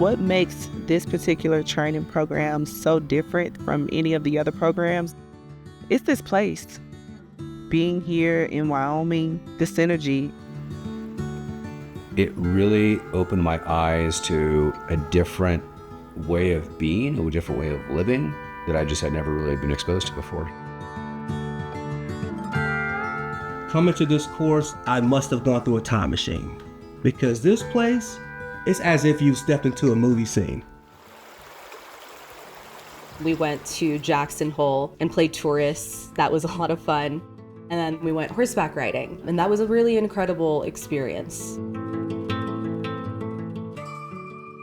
What makes this particular training program so different from any of the other programs? It's this place. Being here in Wyoming, this energy. It really opened my eyes to a different way of being, a different way of living that I just had never really been exposed to before. Coming to this course, I must have gone through a time machine, because this place is as if you stepped into a movie scene. We went to Jackson Hole and played tourists. That was a lot of fun. And then we went horseback riding, and that was a really incredible experience.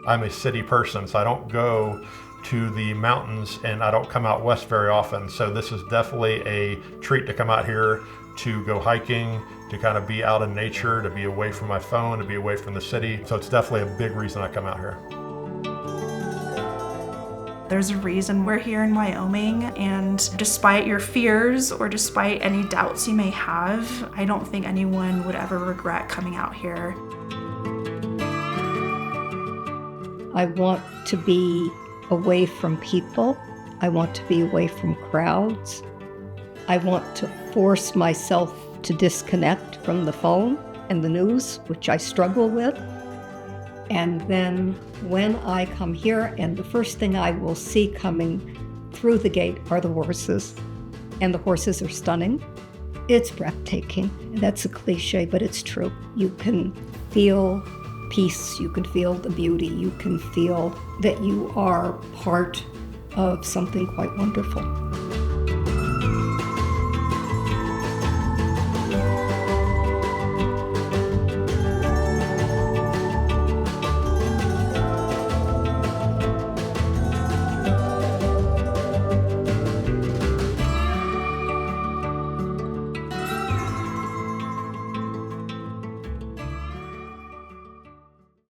I'm a city person, so I don't go to the mountains and I don't come out west very often. So this is definitely a treat to come out here, to go hiking, to kind of be out in nature, to be away from my phone, to be away from the city. So it's definitely a big reason I come out here. There's a reason we're here in Wyoming, and despite your fears or despite any doubts you may have, I don't think anyone would ever regret coming out here. I want to be away from people. I want to be away from crowds. I want to force myself to disconnect from the phone and the news, which I struggle with. And then when I come here, and the first thing I will see coming through the gate are the horses. And the horses are stunning. It's breathtaking. That's a cliche, but it's true. You can feel peace, you can feel the beauty, you can feel that you are part of something quite wonderful.